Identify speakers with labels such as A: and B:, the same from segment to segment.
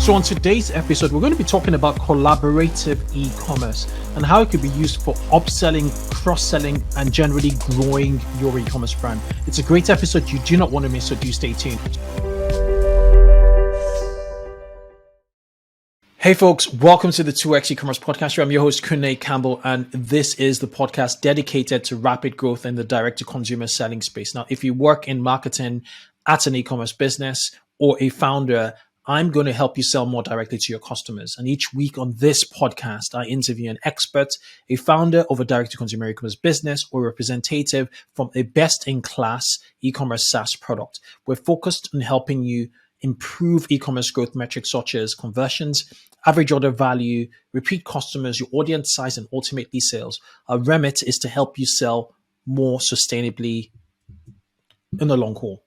A: So on today's episode, we're going to be talking about collaborative e-commerce and how it could be used for upselling, cross-selling, and generally growing your e-commerce brand. It's a great episode you do not want to miss, so do stay tuned. Hey folks, welcome to the 2x e-commerce podcast. I'm your host, Kunle Campbell, and this is the podcast dedicated to rapid growth in the direct-to-consumer selling space. Now, if you work in marketing at an e-commerce business or a founder, I'm going to help you sell more directly to your customers. And each week on this podcast, I interview an expert, a founder of a direct-to-consumer e-commerce business, or representative from a best-in-class e-commerce SaaS product. We're focused on helping you improve e-commerce growth metrics such as conversions, average order value, repeat customers, your audience size, and ultimately sales. Our remit is to help you sell more sustainably in the long haul.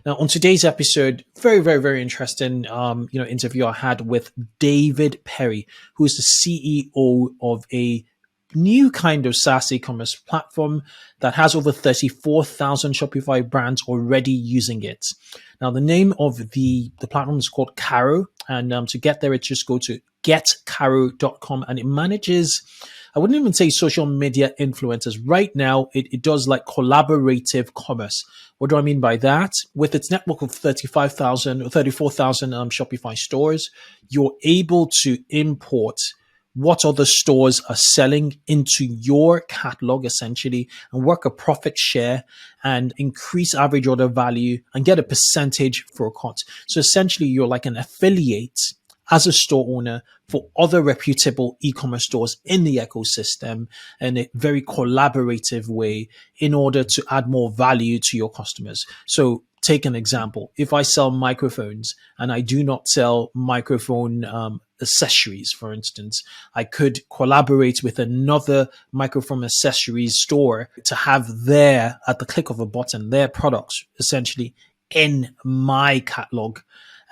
A: Now, on today's episode, very interesting, interview I had with David Perry, who is the CEO of a new kind of SaaS e-commerce platform that has over 34,000 Shopify brands already using it. Now, the name of the platform is called Carro, and to get there, it's just go to getcarro.com, and it manages, I wouldn't even say social media influencers. Right now, it does like collaborative commerce. What do I mean by that? With its network of 34,000 Shopify stores, you're able to import what other stores are selling into your catalog, essentially, and work a profit share and increase average order value and get a percentage for a cut. So essentially, you're like an affiliate as a store owner for other reputable e-commerce stores in the ecosystem in a very collaborative way in order to add more value to your customers. So take an example. If I sell microphones and I do not sell microphone accessories, for instance, I could collaborate with another microphone accessories store to have their, at the click of a button, their products essentially in my catalog.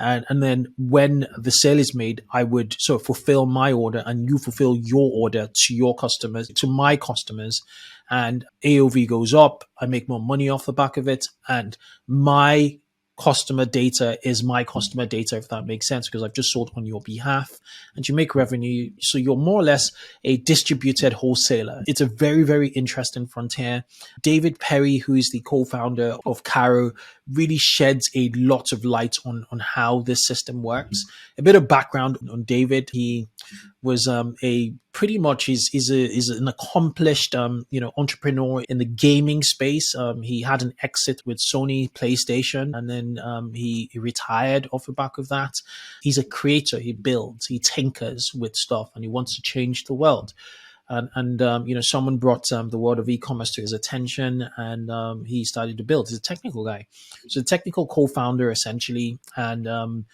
A: And then when the sale is made, I would sort of fulfill my order and you fulfill your order to your customers, to my customers. And AOV goes up. I make more money off the back of it. And my customer data is my customer data, if that makes sense, because I've just sold on your behalf and you make revenue. So you're more or less a distributed wholesaler. It's a very interesting frontier. David Perry, who is the co-founder of Carro, really sheds a lot of light on how this system works. A bit of background on David. He was he's an accomplished entrepreneur in the gaming space. He had an exit with Sony PlayStation, and then he retired off the back of that. He's a creator. He builds, he tinkers with stuff, and he wants to change the world. And someone brought the world of e-commerce to his attention, and he started to build. He's a technical guy, so a technical co-founder essentially. And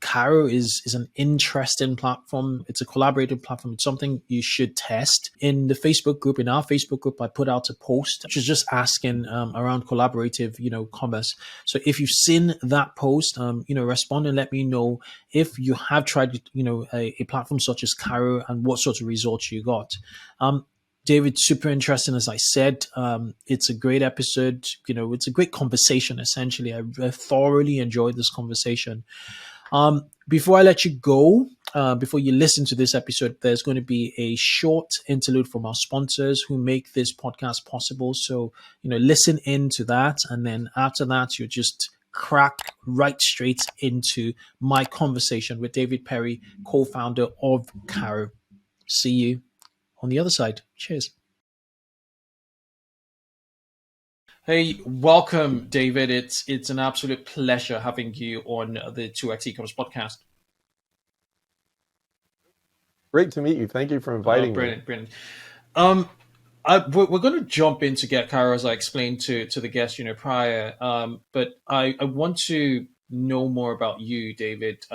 A: Carro is an interesting platform. It's a collaborative platform. It's something you should test. In the Facebook group, in our Facebook group, I put out a post which is just asking around collaborative, commerce. So if you've seen that post, respond and let me know if you have tried, a platform such as Carro and what sorts of results you got. David, super interesting. As I said, it's a great episode. It's a great conversation, essentially. I thoroughly enjoyed this conversation. Before I let you go, before you listen to this episode, there's going to be a short interlude from our sponsors who make this podcast possible. So, listen into that. And then after that, you just crack right straight into my conversation with David Perry, co-founder of Carro. See you on the other side. Cheers. Hey, welcome, David. It's an absolute pleasure having you on the 2x e-commerce podcast.
B: Great to meet you. Thank you for inviting me.
A: Brilliant. We're going to jump in to get Carro, as I explained to the guest, prior. But I want to know more about you, David.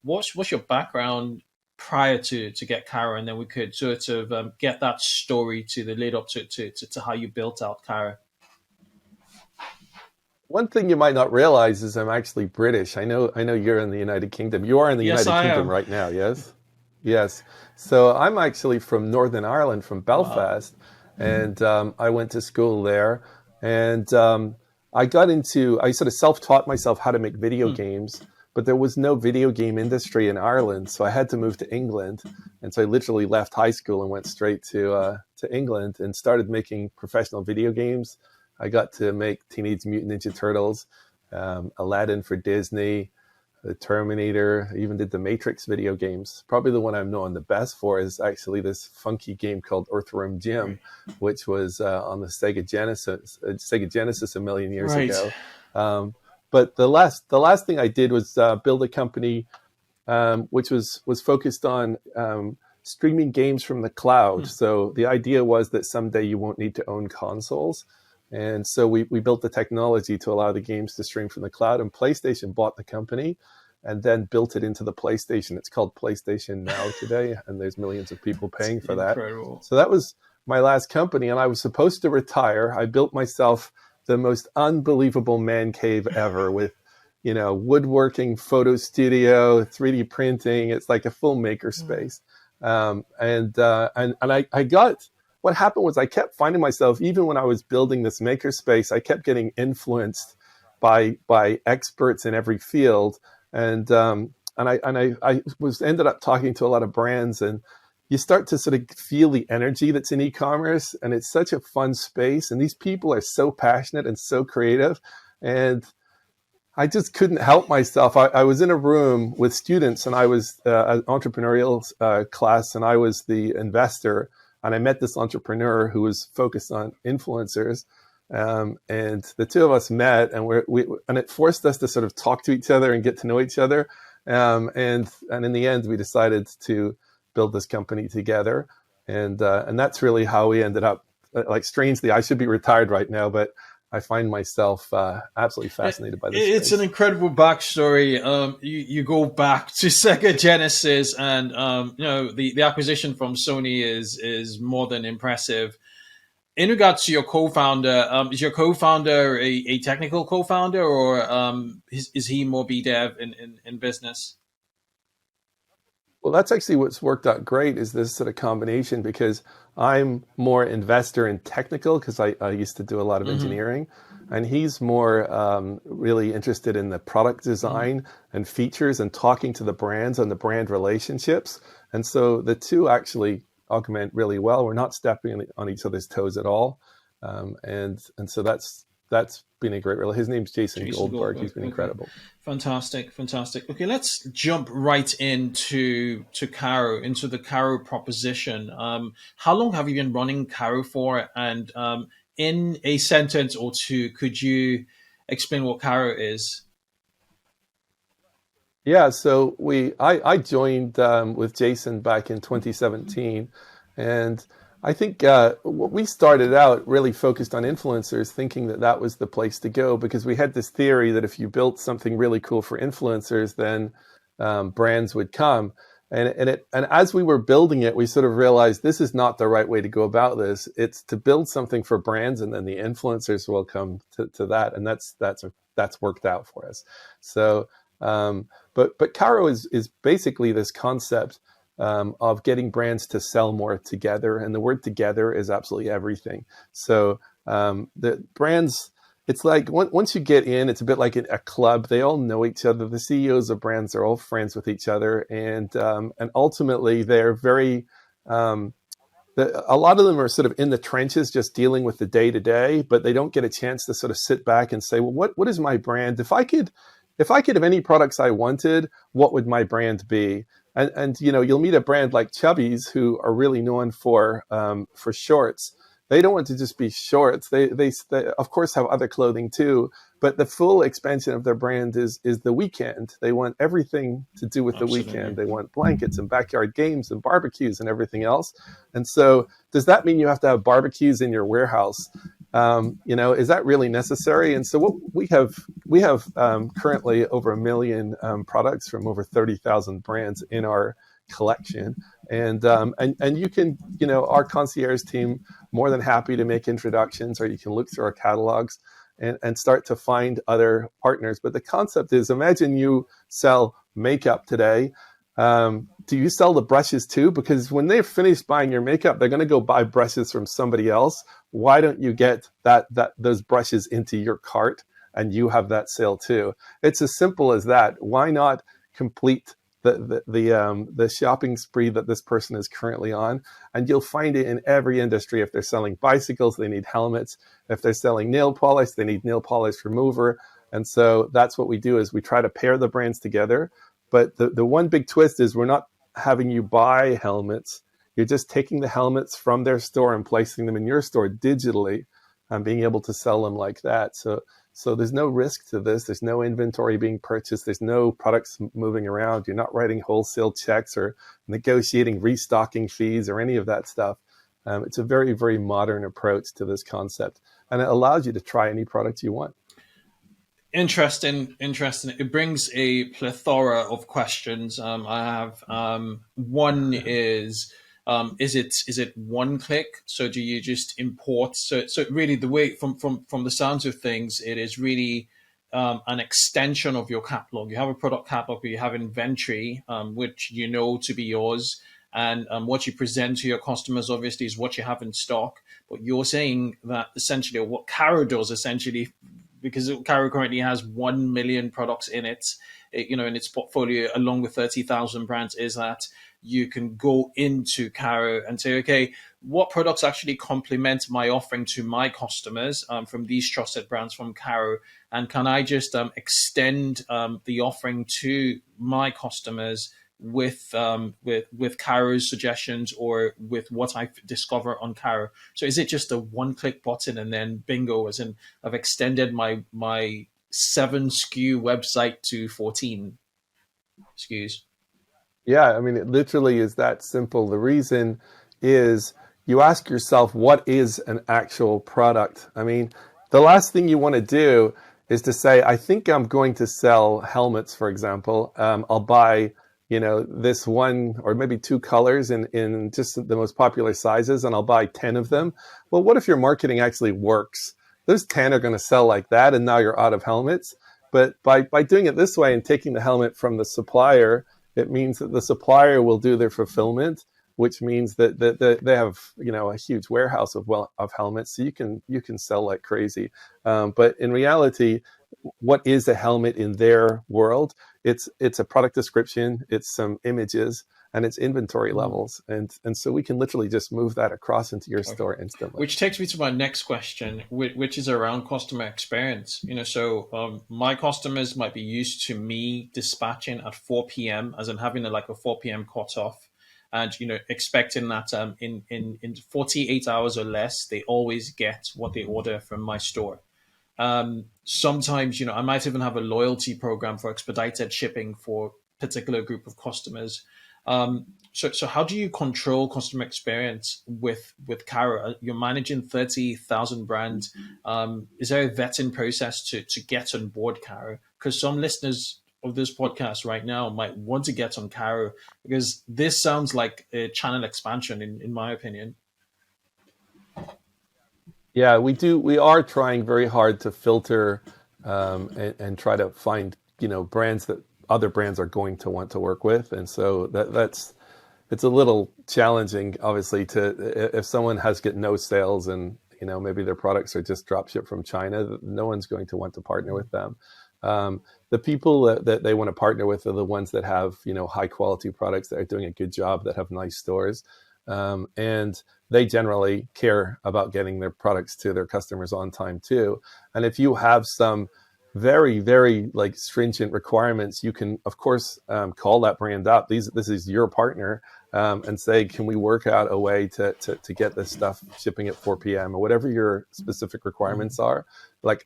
A: What's your background prior to get Carro, and then we could sort of get that story to the lead up to how you built out Carro.
B: One thing you might not realize is I'm actually British. I know you're in the United Kingdom. You are in the United Kingdom right now, yes? Yes. So I'm actually from Northern Ireland, from Belfast, and I went to school there. And I sort of self-taught myself how to make video games but there was no video game industry in Ireland. So I had to move to England. And so I literally left high school and went straight to England and started making professional video games. I got to make Teenage Mutant Ninja Turtles, Aladdin for Disney, the Terminator. I even did the Matrix video games. Probably the one I'm known the best for is actually this funky game called Earthworm Jim, which was on the Sega Genesis a million years ago. But the last thing I did was build a company which was focused on streaming games from the cloud. So the idea was that someday you won't need to own consoles. And so we built the technology to allow the games to stream from the cloud, and PlayStation bought the company and then built it into the PlayStation. It's called PlayStation Now today, and there's millions of people paying for that. Incredible. So that was my last company, and I was supposed to retire. I built myself the most unbelievable man cave ever with, woodworking, photo studio, 3D printing. It's like a full maker space. And I got... What happened was I kept finding myself, even when I was building this makerspace, I kept getting influenced by experts in every field, and I ended up talking to a lot of brands, and you start to sort of feel the energy that's in e-commerce, and it's such a fun space, and these people are so passionate and so creative, and I just couldn't help myself. I was in a room with students, and I was an entrepreneurial class, and I was the investor. And I met this entrepreneur who was focused on influencers, and the two of us met, and and it forced us to sort of talk to each other and get to know each other. And in the end, we decided to build this company together, and that's really how we ended up. Like, strangely, I should be retired right now, but I find myself absolutely fascinated by this.
A: It's an incredible backstory. You go back to Sega Genesis, and the acquisition from Sony is more than impressive. In regards to your co-founder, is your co-founder a technical co-founder, or is he more BDev in business?
B: Well, that's actually what's worked out great, is this sort of combination, because I'm more investor and technical because I used to do a lot of engineering, and he's more really interested in the product design and features and talking to the brands and the brand relationships. And so the two actually augment really well. We're not stepping on each other's toes at all. And so that's been a great relationship. His name's Jason Goldberg. He's been incredible.
A: Fantastic. Okay, let's jump right into Carro, into the Carro proposition. How long have you been running Carro for? And in a sentence or two, could you explain what Carro is?
B: Yeah, so I joined with Jason back in 2017, and I think we started out really focused on influencers, thinking that was the place to go, because we had this theory that if you built something really cool for influencers, then brands would come. And as we were building it, we sort of realized this is not the right way to go about this. It's to build something for brands, and then the influencers will come to that, and that's worked out for us. So, but Carro is basically this concept of getting brands to sell more together. And the word together is absolutely everything. So the brands, it's like once you get in, it's a bit like a club. They all know each other. The CEOs of brands are all friends with each other. And ultimately, they're very, a lot of them are sort of in the trenches, just dealing with the day-to-day, but they don't get a chance to sort of sit back and say, well, what is my brand? If I could have any products I wanted, what would my brand be? And you'll meet a brand like Chubbies, who are really known for shorts. They don't want to just be shorts. They of course have other clothing too, but the full expansion of their brand is the weekend. They want everything to do with the weekend. They want blankets and backyard games and barbecues and everything else. And so, does that mean you have to have barbecues in your warehouse? Is that really necessary? And so what we have currently over 1 million products from over 30,000 brands in our collection. And you can, our concierge team, more than happy to make introductions, or you can look through our catalogs and start to find other partners. But the concept is, imagine you sell makeup today. Do you sell the brushes too? Because when they're finished buying your makeup, they're going to go buy brushes from somebody else. Why don't you get those brushes into your cart and you have that sale too. It's as simple as that. Why not complete the shopping spree that this person is currently on? And you'll find it in every industry. If they're selling bicycles, they need helmets. If they're selling nail polish, they need nail polish remover. And so that's what we do, is we try to pair the brands together. But the one big twist is we're not having you buy helmets. You're just taking the helmets from their store and placing them in your store digitally and being able to sell them like that. So there's no risk to this. There's no inventory being purchased. There's no products moving around. You're not writing wholesale checks or negotiating restocking fees or any of that stuff. It's a very, very modern approach to this concept, and it allows you to try any product you want.
A: Interesting. It brings a plethora of questions. I have one is it one click? So do you just import? So really, the way from the sounds of things, it is really an extension of your catalog. You have a product catalog, where you have inventory, which you know to be yours. And what you present to your customers, obviously, is what you have in stock. But you're saying that essentially, or what Carro does essentially, because Carro currently has 1 million products in in its portfolio, along with 30,000 brands, is that you can go into Carro and say, okay, what products actually complement my offering to my customers from these trusted brands from Carro, and can I just extend the offering to my customers with Carro's suggestions or with what I discover on Carro? So is it just a one-click button and then bingo, as in I've extended my 7 SKU website to 14 SKUs?
B: Yeah, I mean, it literally is that simple. The reason is you ask yourself, what is an actual product? I mean, the last thing you want to do is to say, I think I'm going to sell helmets, for example. I'll buy this one or maybe 2 colors in just the most popular sizes, and I'll buy 10 of them. Well, what if your marketing actually works? Those 10 are going to sell like that, and now you're out of helmets. But by doing it this way and taking the helmet from the supplier, it means that the supplier will do their fulfillment, which means that they have a huge warehouse of helmets, so you can sell like crazy. But in reality, what is a helmet in their world? It's a product description, it's some images, and it's inventory levels, and so we can literally just move that across into your store instantly.
A: Which takes me to my next question, which is around customer experience. So my customers might be used to me dispatching at 4 p.m. as in having a 4 p.m. cutoff, and expecting that in 48 hours or less, they always get what they order from my store. Sometimes, I might even have a loyalty program for expedited shipping for a particular group of customers. So how do you control customer experience with Carro? You're managing 30,000 brands. Is there a vetting process to get on board Carro? Because some listeners of this podcast right now might want to get on Carro, because this sounds like a channel expansion, in my opinion.
B: Yeah, we are trying very hard to filter and try to find brands that other brands are going to want to work with, and so it's a little challenging, obviously, if someone has get no sales and maybe their products are just drop shipped from China, no one's going to want to partner with them. The people that they want to partner with are the ones that have high quality products, that are doing a good job, that have nice stores, and they generally care about getting their products to their customers on time too. And if you have some very, very stringent requirements, you can of course call that brand up. This is your partner, and say, can we work out a way to get this stuff shipping at 4 p.m. or whatever your specific requirements are.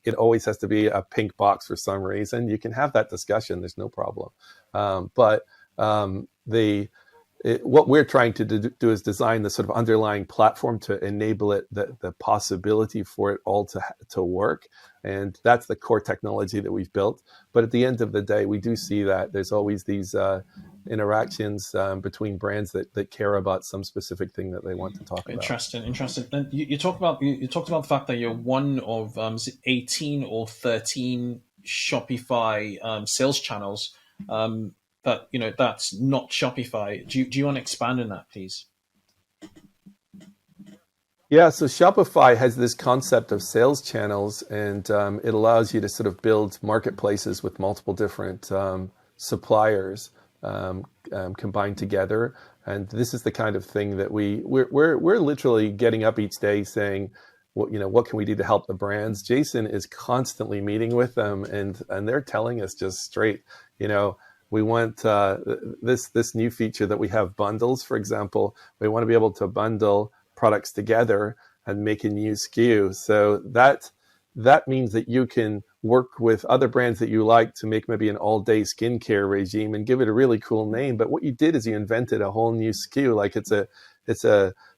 B: It always has to be a pink box for some reason. You can have that discussion. There's no problem. But what we're trying to do is design the sort of underlying platform to enable it, the possibility for it all to work. And that's the core technology that we've built. But at the end of the day, we do see that there's always these interactions between brands that care about some specific thing that they want to talk about.
A: Interesting. And you talked about the fact that you're one of 18 or 13 Shopify sales channels. But that's not Shopify. Do you want to expand on that, please?
B: Yeah, so Shopify has this concept of sales channels, and it allows you to sort of build marketplaces with multiple different suppliers combined together. And this is the kind of thing that we're literally getting up each day saying, what can we do to help the brands? Jason is constantly meeting with them, and they're telling us just straight, we want this new feature that we have, bundles, for example. We want to be able to bundle products together and make a new SKU. So that means that you can work with other brands that you like to make maybe an all-day skincare regime and give it a really cool name. But what you did is you invented a whole new SKU, like it's a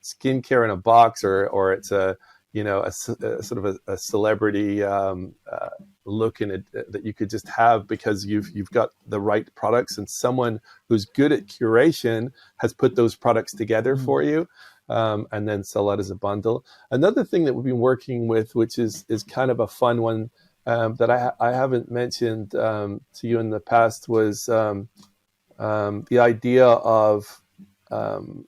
B: skincare in a box, or it's a sort of a celebrity look in it that you could just have because you've got the right products, and someone who's good at curation has put those products together for you. And then sell that as a bundle. Another thing that we've been working with, which is kind of a fun one that I haven't mentioned to you in the past, was the idea of sort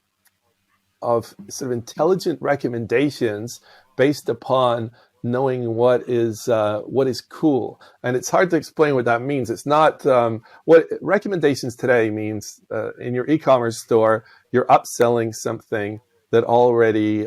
B: of intelligent recommendations based upon knowing what is cool. And it's hard to explain what that means. It's not what recommendations today means. In your e-commerce store, you're upselling something that already,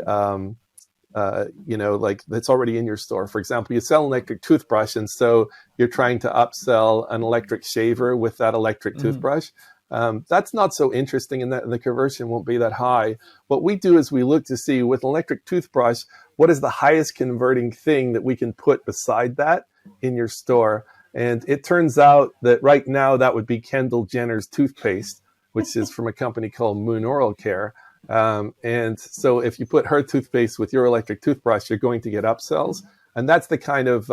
B: like that's already in your store. For example, you sell an electric toothbrush, and so you're trying to upsell an electric shaver with that electric toothbrush. That's not so interesting, and the conversion won't be that high. What we do is we look to see, with an electric toothbrush, what is the highest converting thing that we can put beside that in your store. And it turns out that right now that would be Kendall Jenner's toothpaste, which is from a company called Moon Oral Care. And so if you put her toothpaste with your electric toothbrush, you're going to get upsells. And that's the kind of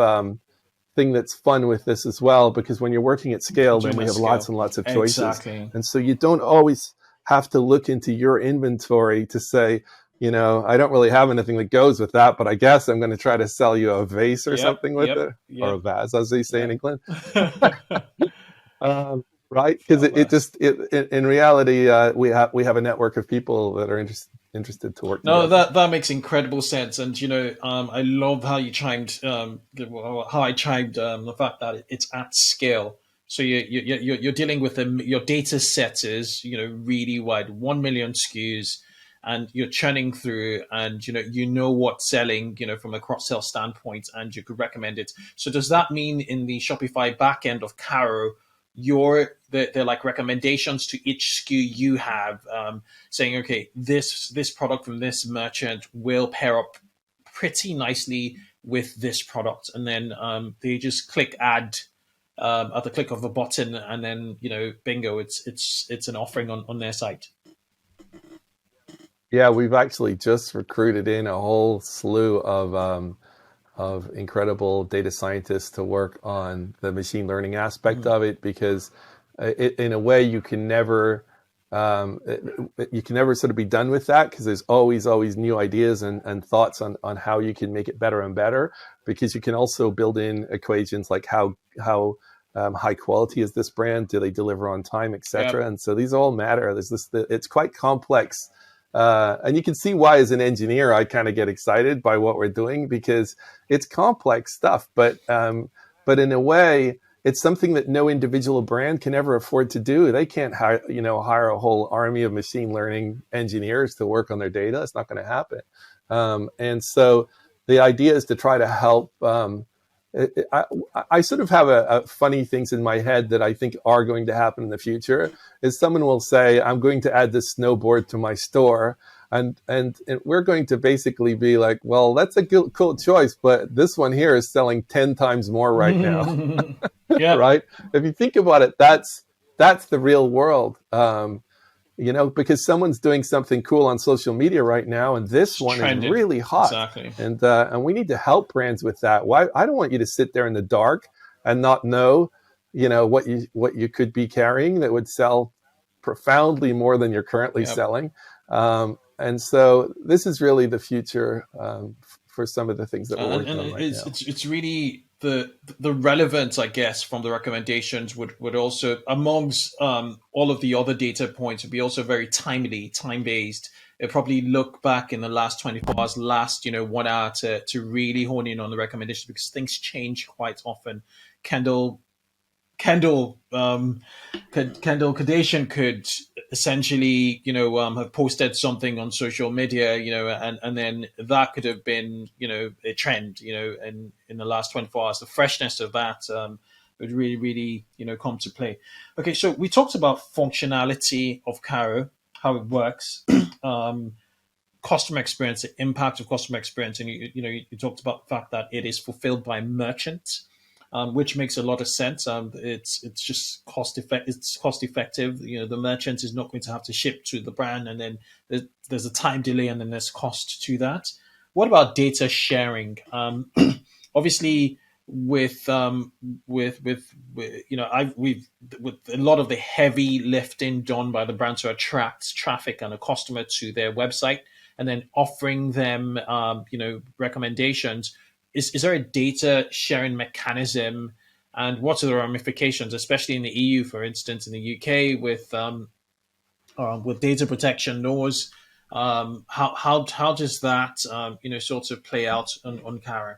B: thing that's fun with this as well, because when you're working at scale, then we have lots and lots of choices.
A: Exactly.
B: And so you don't always have to look into your inventory to say, I don't really have anything that goes with that, but I guess I'm going to try to sell you a vase or something with it, or a vase, as they say in England. Right? Because in reality, we have a network of people that are interested to work together.
A: No, that makes incredible sense. And I love how you chimed the fact that it's at scale. So you're dealing with your data set is really wide, 1 million SKUs, and you're churning through, and what's selling from a cross sell standpoint, and you could recommend it. So does that mean in the Shopify backend of Carro, they're like recommendations to each SKU you have, saying, okay, this product from this merchant will pair up pretty nicely with this product, and then they just click add at the click of a button, and then bingo, it's an offering on their site.
B: Yeah, we've actually just recruited in a whole slew of incredible data scientists to work on the machine learning aspect of it, because in a way you can never sort of be done with that, because there's always new ideas and thoughts on how you can make it better and better, because you can also build in equations like how high quality is this brand, do they deliver on time, etc. Yep. And so these all matter. It's quite complex. And you can see why, as an engineer, I kind of get excited by what we're doing, because it's complex stuff. But in a way, it's something that no individual brand can ever afford to do. They can't hire a whole army of machine learning engineers to work on their data. It's not going to happen. And so the idea is to try to help. I sort of have a funny things in my head that I think are going to happen in the future. Is someone will say, I'm going to add this snowboard to my store, and we're going to basically be like, well, that's a cool choice, but this one here is selling 10 times more right now. Right? If you think about it, that's the real world. Because someone's doing something cool on social media right now, and this one is really hot.
A: Exactly.
B: And we need to help brands with that. Why? I don't want you to sit there in the dark and not know, what you could be carrying that would sell profoundly more than you're currently selling. And so this is really the future for some of the things that we're working on right now.
A: It's really the relevance, I guess, from the recommendations would also, amongst all of the other data points, would be also very timely, time based. It probably look back in the last 24 hours, last 1 hour to really hone in on the recommendations, because things change quite often. Kendall Kendall Kendall Kardashian could essentially, have posted something on social media, and then that could have been, a trend, in the last 24 hours. The freshness of that would really, really, come to play. Okay, so we talked about functionality of Carro, how it works, customer experience, the impact of customer experience, and you talked about the fact that it is fulfilled by merchants, which makes a lot of sense. It's just cost effective. The merchant is not going to have to ship to the brand, and then there's a time delay, and then there's cost to that. What about data sharing? Obviously, with we've with a lot of the heavy lifting done by the brand to attract traffic and a customer to their website, and then offering them recommendations. Is there a data sharing mechanism, and what are the ramifications, especially in the EU, for instance, in the UK with data protection laws? How does that sort of play out on Carro?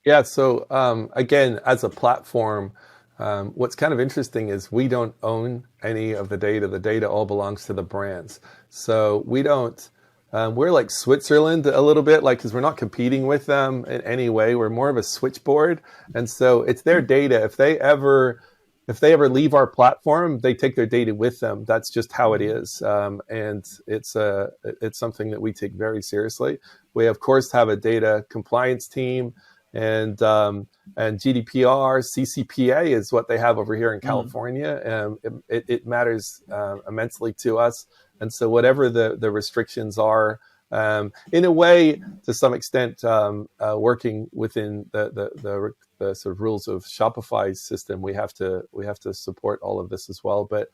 B: Yeah, so again, as a platform, what's kind of interesting is we don't own any of the data. The data all belongs to the brands. So we don't, we're like Switzerland a little bit, like, because we're not competing with them in any way. We're more of a switchboard. And so it's their data. If they ever leave our platform, they take their data with them. That's just how it is. And it's something that we take very seriously. We, of course, have a data compliance team. And GDPR, CCPA is what they have over here in California. It matters immensely to us. And so whatever the restrictions are, in a way, to some extent, working within the sort of rules of Shopify's system, we have to support all of this as well. But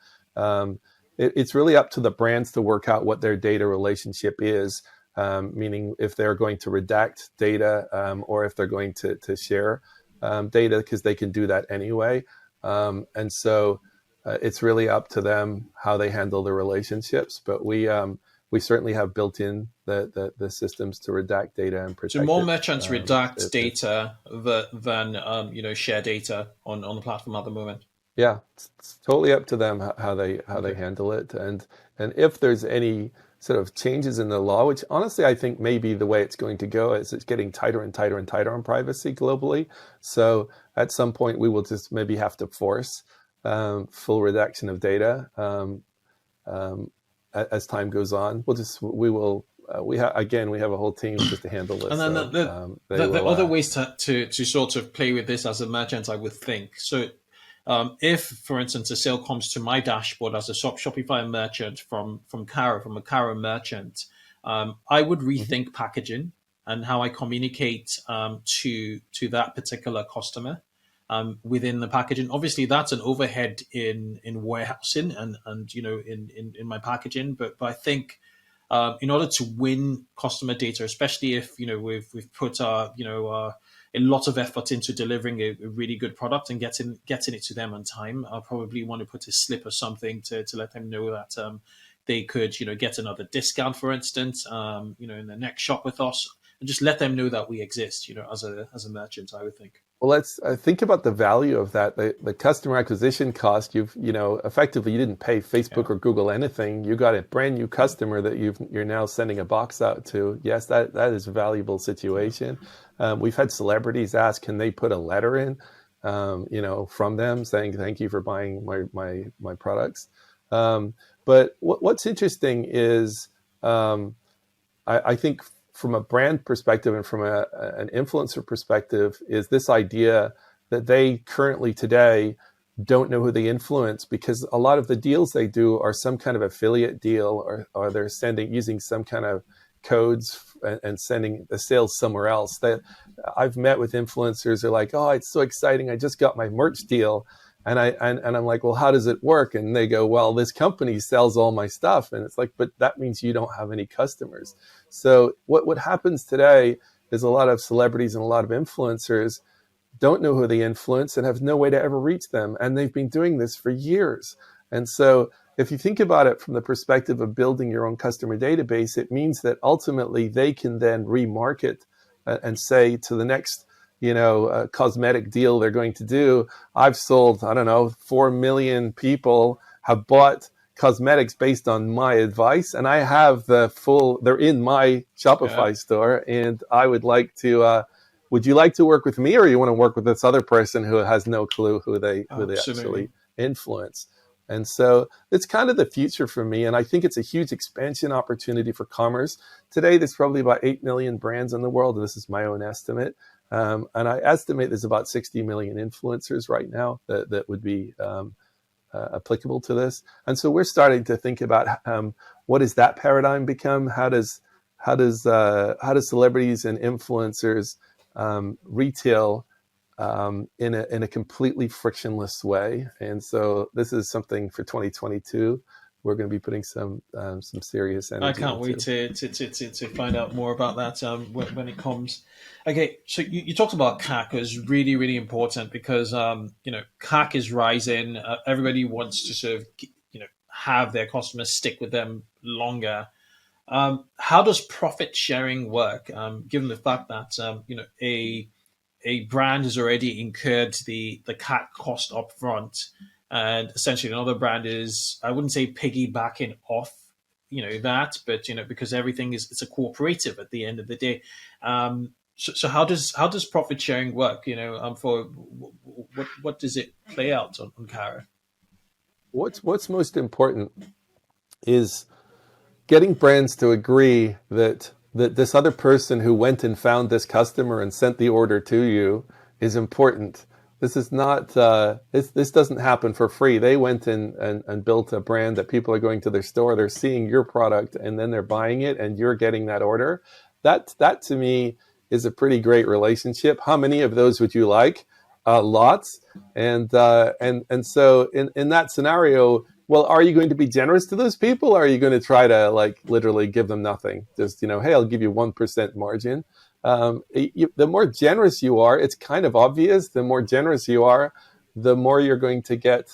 B: it's really up to the brands to work out what their data relationship is. Meaning if they're going to redact data or if they're going to share data, because they can do that anyway. And so it's really up to them how they handle the relationships. But we certainly have built in the systems to redact data and protect it.
A: So more merchants redact data than share data on the platform at the moment.
B: Yeah, it's totally up to them how they handle it, and if there's any sort of changes in the law, which honestly I think maybe the way it's going to go is it's getting tighter and tighter and tighter on privacy globally. So at some point we will just maybe have to force full redaction of data as time goes on. We have a whole team just to handle this.
A: And then the other ways to sort of play with this as a merchant, I would think. So if, for instance, a sale comes to my dashboard as a Shopify merchant from Carro, from a Carro merchant, I would rethink packaging and how I communicate to that particular customer within the packaging. Obviously, that's an overhead in warehousing and in my packaging, but I think in order to win customer data, especially if we've put a lot of effort into delivering a really good product and getting it to them on time, I'll probably want to put a slip or something to let them know that they could get another discount, for instance, in the next shop with us, and just let them know that we exist, as a merchant, I would think.
B: Well, let's think about the value of that. The customer acquisition cost, effectively you didn't pay Facebook or Google anything. You got a brand new customer that you're now sending a box out to. Yes, that is a valuable situation. We've had celebrities ask, can they put a letter in, from them saying, thank you for buying my products. But what's interesting is, I think from a brand perspective and from an influencer perspective, is this idea that they currently today don't know who they influence, because a lot of the deals they do are some kind of affiliate deal, or they're using some kind of codes and sending the sales somewhere else. That I've met with influencers, they're like, oh, it's so exciting, I just got my merch deal. And I'm like, well, how does it work? And they go, well, this company sells all my stuff. And it's like, but that means you don't have any customers. So what happens today is a lot of celebrities and a lot of influencers don't know who they influence and have no way to ever reach them. And they've been doing this for years. And so if you think about it from the perspective of building your own customer database, it means that ultimately they can then remarket and say to the next, cosmetic deal they're going to do, I've sold, 4 million people have bought cosmetics based on my advice, and I have they're in my Shopify store, and I would like to, would you like to work with me, or you want to work with this other person who has no clue who they actually influence? And so it's kind of the future for me. And I think it's a huge expansion opportunity for commerce. Today, there's probably about 8 million brands in the world. And this is my own estimate. And I estimate there's about 60 million influencers right now that would be applicable to this. And so we're starting to think about what does that paradigm become? How does celebrities and influencers retail in a completely frictionless way? And so this is something for 2022. We're going to be putting some serious energy.
A: I can't wait to find out more about that when it comes. Okay, so you talked about CAC is really, really important because CAC is rising. Everybody wants to sort of have their customers stick with them longer. How does profit sharing work? Given the fact that a brand has already incurred the CAC cost up front, and essentially another brand is, I wouldn't say piggybacking off, that, but because everything it's a cooperative at the end of the day. So how does profit sharing work? For what does it play out on Carro?
B: What's most important is getting brands to agree that this other person who went and found this customer and sent the order to you is important. This is not, this doesn't happen for free. They went and built a brand that people are going to their store, they're seeing your product, and then they're buying it, and you're getting that order. That to me is a pretty great relationship. How many of those would you like? Lots. And so in that scenario, well, are you going to be generous to those people? Or are you going to try to literally give them nothing? Just, hey, I'll give you 1% margin. The more generous you are, it's kind of obvious. The more generous you are, the more you're going to get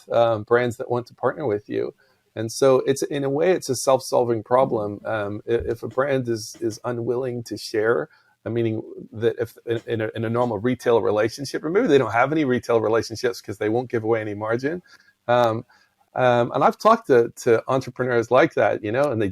B: brands that want to partner with you. And so it's, in a way, it's a self-solving problem. If a brand is unwilling to share, meaning that if in a normal retail relationship, or maybe they don't have any retail relationships because they won't give away any margin. And I've talked to entrepreneurs like that, and they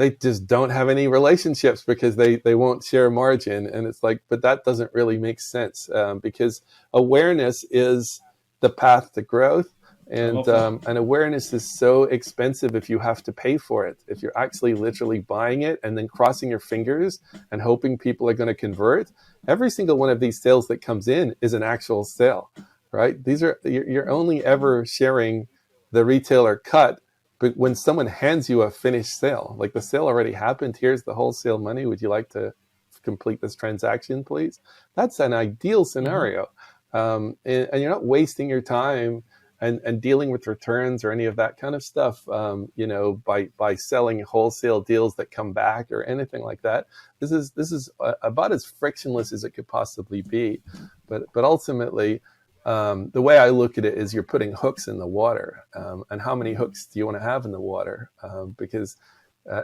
B: just don't have any relationships because they won't share margin. And it's like, but that doesn't really make sense because awareness is the path to growth. And awareness is so expensive if you have to pay for it. If you're actually literally buying it and then crossing your fingers and hoping people are going to convert, every single one of these sales that comes in is an actual sale, right? You're only ever sharing the retailer cut, but when someone hands you a finished sale, like the sale already happened, here's the wholesale money, would you like to complete this transaction, please? That's an ideal scenario. And you're not wasting your time and dealing with returns or any of that kind of stuff, by selling wholesale deals that come back or anything like that. This is about as frictionless as it could possibly be. But ultimately, the way I look at it is you're putting hooks in the water. And how many hooks do you want to have in the water? Because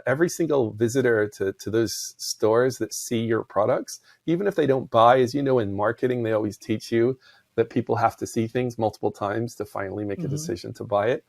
B: every single visitor to those stores that see your products, even if they don't buy, as you know, in marketing, they always teach you that people have to see things multiple times to finally make a decision to buy it.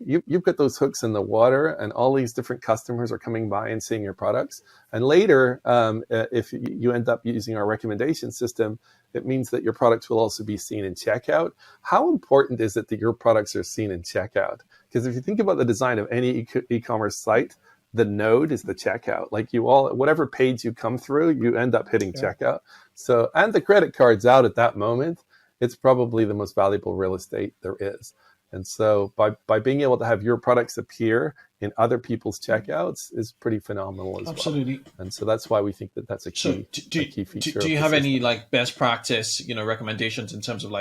B: You've got those hooks in the water, and all these different customers are coming by and seeing your products. And later, if you end up using our recommendation system, it means that your products will also be seen in checkout. How important is it that your products are seen in checkout? Because if you think about the design of any e-commerce site, the node is the checkout. Like whatever page you come through, you end up hitting checkout. So, and the credit card's out at that moment. It's probably the most valuable real estate there is. And so by being able to have your products appear in other people's checkouts is pretty phenomenal as
A: Absolutely.
B: well. And so that's why we think that that's a key, key feature.
A: Do you have any best practice, recommendations in terms of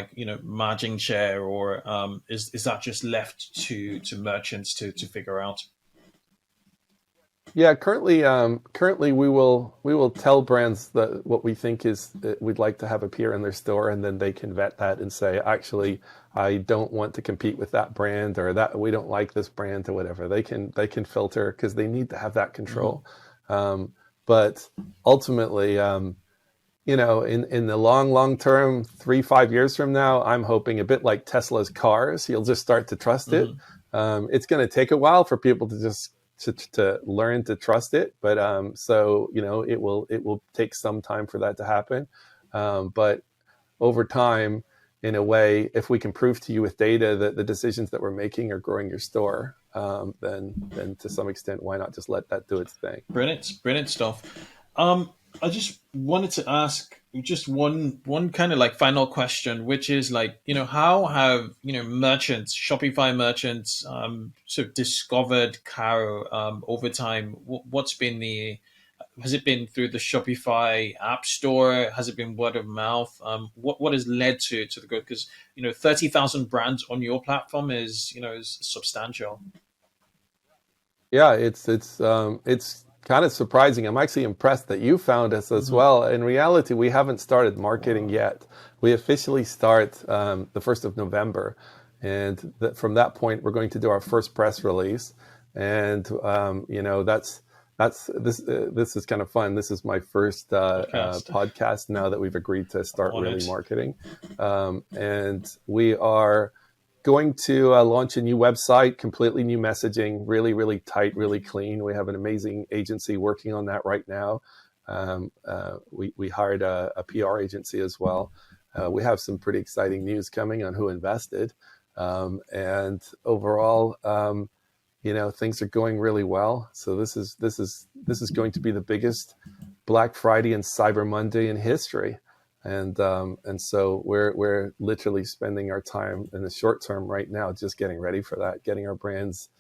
A: margin share, or is that just left to merchants to figure out?
B: Yeah, currently we will tell brands that what we think is that we'd like to have appear in their store, and then they can vet that and say, actually, I don't want to compete with that brand, or that we don't like this brand, or whatever. They can filter because they need to have that control. But ultimately, in the long term, 3-5 years from now, I'm hoping a bit like Tesla's cars, you'll just start to trust it. It's going to take a while for people to just to learn to trust it, but so it will take some time for that to happen. But over time, in a way, if we can prove to you with data that the decisions that we're making are growing your store, then to some extent, why not just let that do its thing?
A: Brilliant stuff. I just wanted to ask just one kind of like final question, which is like, how have, merchants, Shopify merchants, sort of discovered Carro over time? What's been has it been through the Shopify app store? Has it been word of mouth? What has led to the growth? Because, 30,000 brands on your platform is substantial.
B: Yeah, it's kind of surprising. I'm actually impressed that you found us as well. In reality, we haven't started marketing yet. We officially start the 1st of November, and from that point, we're going to do our first press release. And that's this is kind of fun. This is my first podcast now that we've agreed to start really marketing, and we are going to launch a new website, completely new messaging, really tight, really clean. We have an amazing agency working on that right now. We hired a PR agency as well. We have some pretty exciting news coming on who invested, and overall, things are going really well. So this is going to be the biggest Black Friday and Cyber Monday in history. And so we're literally spending our time in the short term right now just getting ready for that, getting our brands,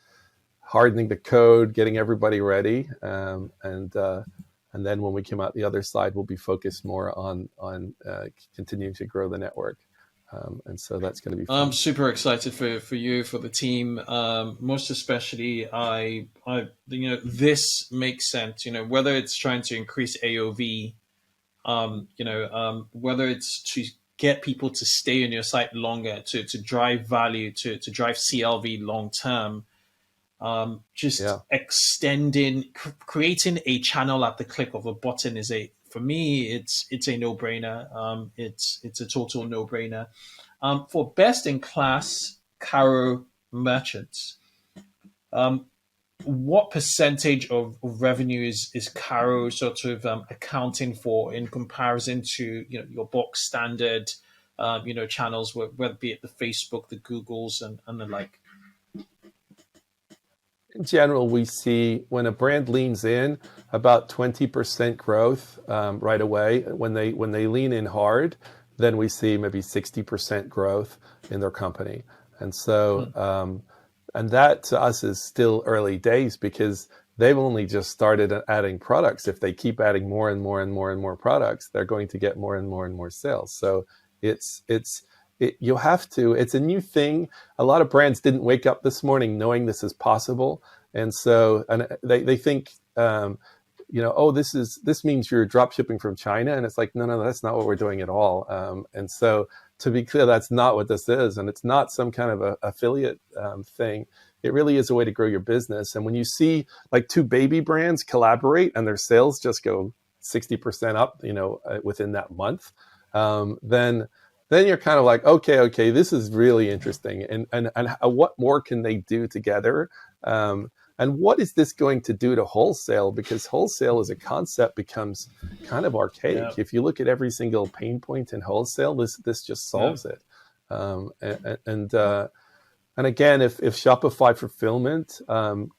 B: hardening the code, getting everybody ready, and then when we come out the other side, we'll be focused more on continuing to grow the network, and so that's going to be fun.
A: I'm super excited for you, for the team, most especially. This makes sense. Whether it's trying to increase AOV. Whether it's to get people to stay on your site longer, to drive value, to drive CLV long term, extending, creating a channel at the click of a button for me, it's a no brainer. It's a total no brainer. For best in class Carro merchants, what percentage of revenue is Carro sort of accounting for in comparison to your box standard channels, whether it be it the Facebook, the Googles, and the like?
B: In general, we see when a brand leans in about 20% growth right away. When they lean in hard, then we see maybe 60% growth in their company. And so, and that to us is still early days because they've only just started adding products. If they keep adding more and more products, they're going to get more and more sales. So you have to, it's a new thing. A lot of brands didn't wake up this morning knowing this is possible. And so, and they think, this means you're drop shipping from China. And it's like, no, that's not what we're doing at all. And so to be clear, that's not what this is. And it's not some kind of a affiliate thing. It really is a way to grow your business. And when you see like two baby brands collaborate and their sales just go 60% up, within that month, then you're kind of like, okay, this is really interesting. And what more can they do together? And what is this going to do to wholesale? Because wholesale as a concept becomes kind of archaic. Yeah. If you look at every single pain point in wholesale, this just solves it. And again, if Shopify fulfillment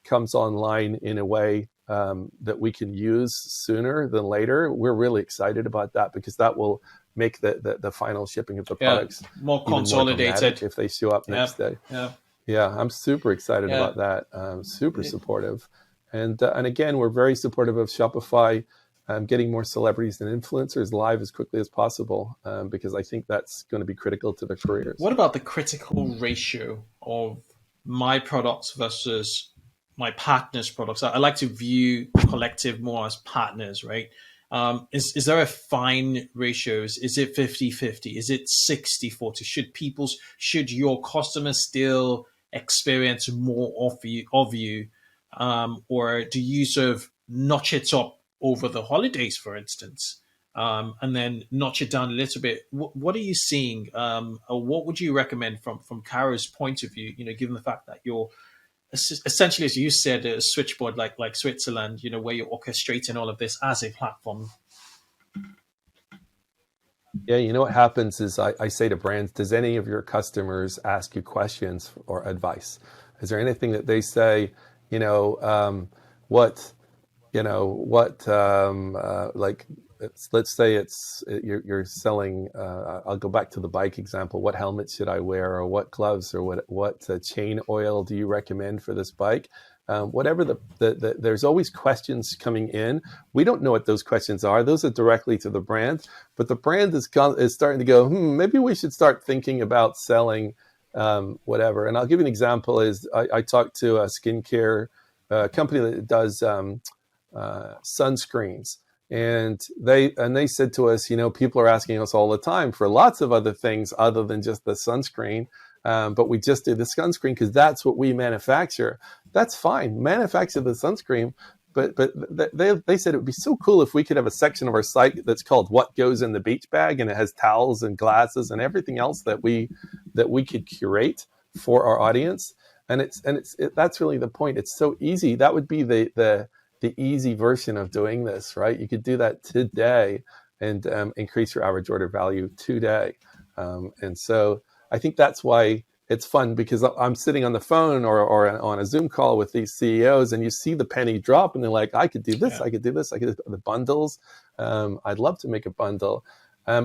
B: comes online in a way that we can use sooner than later, we're really excited about that because that will make the final shipping of the products
A: more consolidated
B: if they show up next day. Yeah, I'm super excited about that. Super supportive. And again, we're very supportive of Shopify getting more celebrities and influencers live as quickly as possible because I think that's going to be critical to their careers.
A: What about the critical ratio of my products versus my partners' products. I like to view Collective more as partners, right? Is there a fine ratios? Is it 50-50? Is it 60-40? Should your customers still experience more of you, or do you sort of notch it up over the holidays, for instance, and then notch it down a little bit? What are you seeing, or what would you recommend from Caro's point of view? Given the fact that you're essentially, as you said, a switchboard like Switzerland, where you're orchestrating all of this as a platform.
B: Yeah, what happens is I say to brands, does any of your customers ask you questions or advice? Is there anything that they say, like, let's say you're selling, I'll go back to the bike example. What helmet should I wear, or what gloves, or what chain oil do you recommend for this bike? Whatever there's always questions coming in. We don't know what those questions are. Those are directly to the brand, but the brand is starting to go, maybe we should start thinking about selling whatever. And I'll give you an example. I talked to a skincare company that does sunscreens. And they said to us, people are asking us all the time for lots of other things other than just the sunscreen. But we just do the sunscreen because that's what we manufacture. That's fine. Manufacture the sunscreen. But they said it would be so cool if we could have a section of our site that's called What Goes in the Beach Bag, and it has towels and glasses and everything else that we could curate for our audience. And that's really the point. It's so easy. That would be the easy version of doing this, right? You could do that today and increase your average order value today. And so I think that's why it's fun, because I'm sitting on the phone or on a Zoom call with these CEOs, and you see the penny drop, and they're like, I could do this, I could do this, I could do the bundles. I'd love to make a bundle.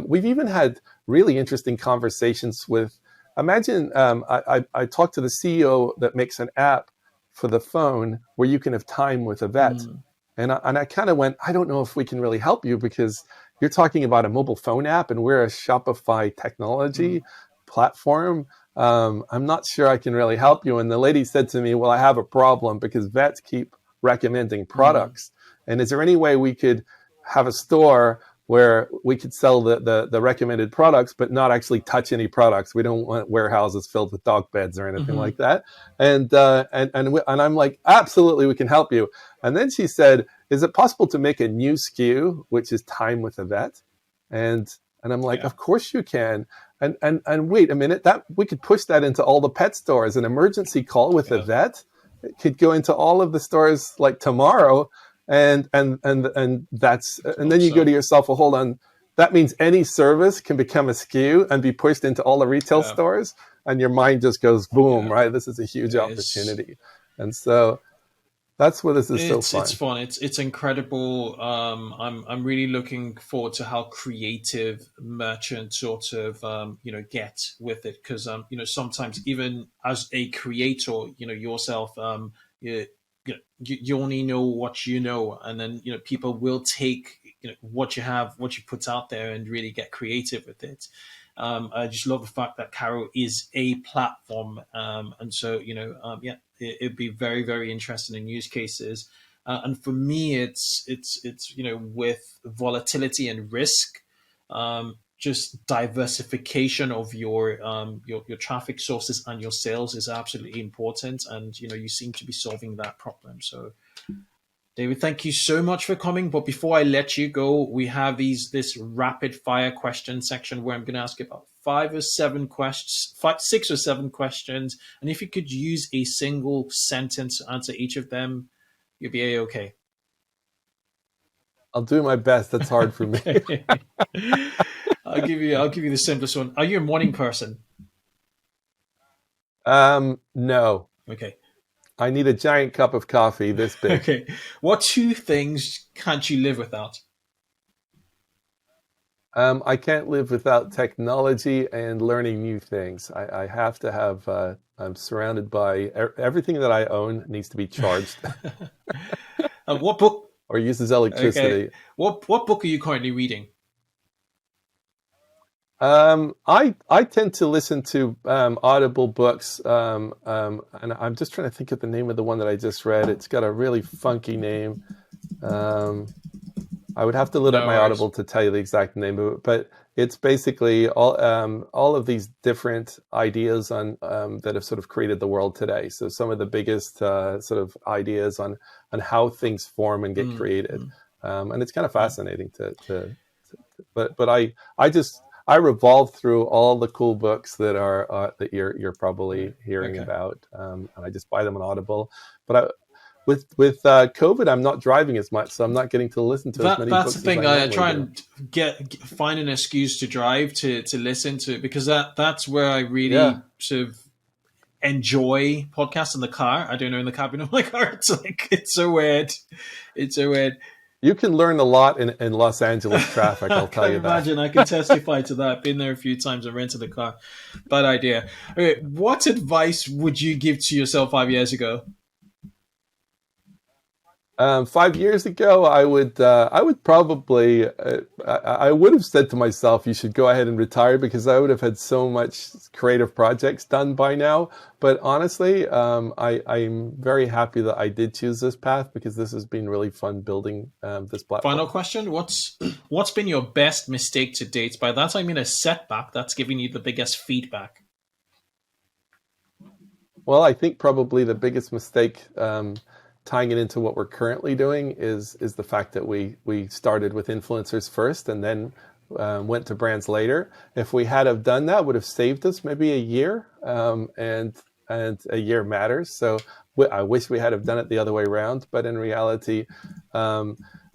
B: We've even had really interesting conversations with, imagine, I talked to the CEO that makes an app for the phone where you can have time with a vet. And I kind of went, I don't know if we can really help you, because you're talking about a mobile phone app and we're a Shopify technology platform. I'm not sure I can really help you. And the lady said to me, well, I have a problem because vets keep recommending products. And is there any way we could have a store where we could sell the recommended products, but not actually touch any products? We don't want warehouses filled with dog beds or anything like that. And I'm like, absolutely, we can help you. And then she said, is it possible to make a new SKU, which is time with a vet? And I'm like, of course you can. And wait a minute, that we could push that into all the pet stores. An emergency call with a vet, it could go into all of the stores like tomorrow. And that's, and then you go to yourself, well, hold on, that means any service can become a SKU and be pushed into all the retail stores, and your mind just goes boom, right? This is a huge opportunity. And so that's where this is so fun.
A: It's fun. It's incredible. I'm really looking forward to how creative merchants sort of get with it, because sometimes even as a creator, yourself, you only know what you know, and then people will take what you have, what you put out there, and really get creative with it. I just love the fact that Carro is a platform, and so it'd be very, very interesting in use cases. And for me, it's with volatility and risk, just diversification of your traffic sources and your sales is absolutely important. And you seem to be solving that problem. So, David, thank you so much for coming. But before I let you go, we have this rapid fire question section where I'm going to ask you about 6 or 7 questions. And if you could use a single sentence to answer each of them, you'll be A-okay.
B: I'll do my best. That's hard for me.
A: I'll give you the simplest one. Are you a morning person?
B: No.
A: Okay.
B: I need a giant cup of coffee this big.
A: Okay. What 2 things can't you live without?
B: I can't live without technology and learning new things. I have to have, I'm surrounded by everything that I own needs to be charged.
A: What book?
B: Or uses electricity.
A: Okay. What book are you currently reading?
B: I tend to listen to Audible books, and I'm just trying to think of the name of the one that I just read. It's got a really funky name. I would have to load up my Audible to tell you the exact name of it, but it's basically all of these different ideas on that have sort of created the world today. So some of the biggest sort of ideas on how things form and get created, and it's kind of fascinating but I revolve through all the cool books that are that you're probably hearing about, and I just buy them on Audible. But with COVID, I'm not driving as much, so I'm not getting to listen to as many books.
A: That's the thing. I try and find an excuse to drive to listen to it, because that's where I really sort of enjoy podcasts in the car. I don't know, in the cabin of my car, it's so weird. It's so weird.
B: You can learn a lot in Los Angeles traffic, I'll tell you that.
A: Imagine, I can testify to that. Been there a few times and rented a car. Bad idea. Okay, what advice would you give to yourself 5 years ago?
B: 5 years ago, I would probably I would have said to myself, you should go ahead and retire, because I would have had so much creative projects done by now. But honestly, I'm very happy that I did choose this path, because this has been really fun building this platform.
A: Final question: What's been your best mistake to date? By that I mean a setback that's giving you the biggest feedback.
B: Well, I think probably the biggest mistake, tying it into what we're currently doing, is the fact that we started with influencers first and then went to brands later. If we had have done that, would have saved us maybe a year, and a year matters. So I wish we had have done it the other way around. But in reality,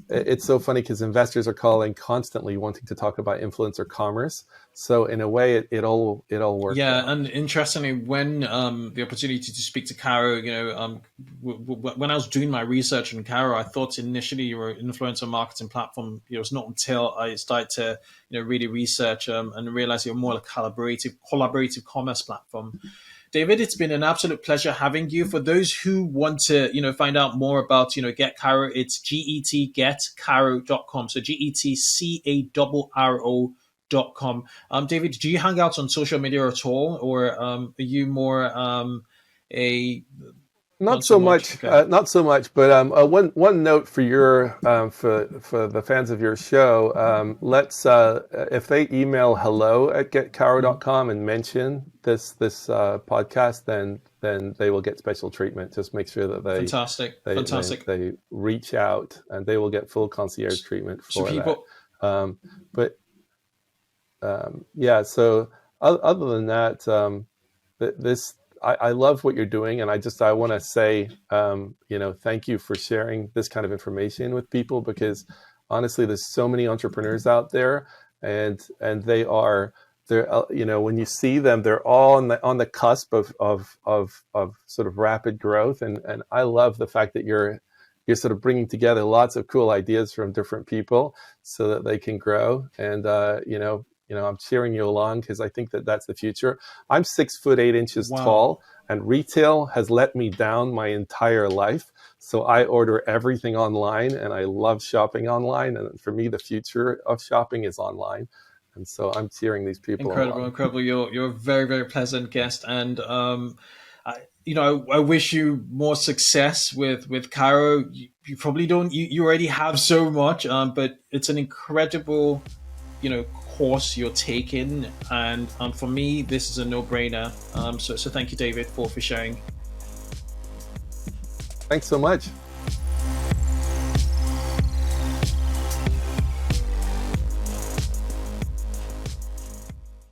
B: it's so funny, because investors are calling constantly wanting to talk about influencer commerce. So in a way, it all works.
A: Yeah, out. And interestingly, when the opportunity to speak to Carro, when I was doing my research on Carro, I thought initially you were an influencer marketing platform. It was not until I started to really research and realize you're more like a collaborative commerce platform. David, it's been an absolute pleasure having you. For those who want to, find out more about, Get Carro, it's getcarro.com. So GETCARRO.com. David, do you hang out on social media at all, or are you more
B: Not so much. But one note for your for the fans of your show. Let's if they email hello@getcarro.com and mention this podcast, then they will get special treatment. Just make sure that they
A: fantastic.
B: They reach out, and they will get full concierge treatment for that. So other than that, I love what you're doing, and I want to say, thank you for sharing this kind of information with people, because honestly, there's so many entrepreneurs out there, and they're when you see them, they're all on the cusp of sort of rapid growth, and I love the fact that you're sort of bringing together lots of cool ideas from different people so that they can grow, and I'm cheering you along, because I think that that's the future. I'm 6'8" tall, and retail has let me down my entire life. So I order everything online, and I love shopping online. And for me, the future of shopping is online. And so I'm cheering these people along.
A: Incredible. You're a very, very pleasant guest. And, I wish you more success with Carro. You probably don't, you already have so much, but it's an incredible, course you're taking, and for me this is a no-brainer. So thank you, David, for sharing.
B: Thanks so much.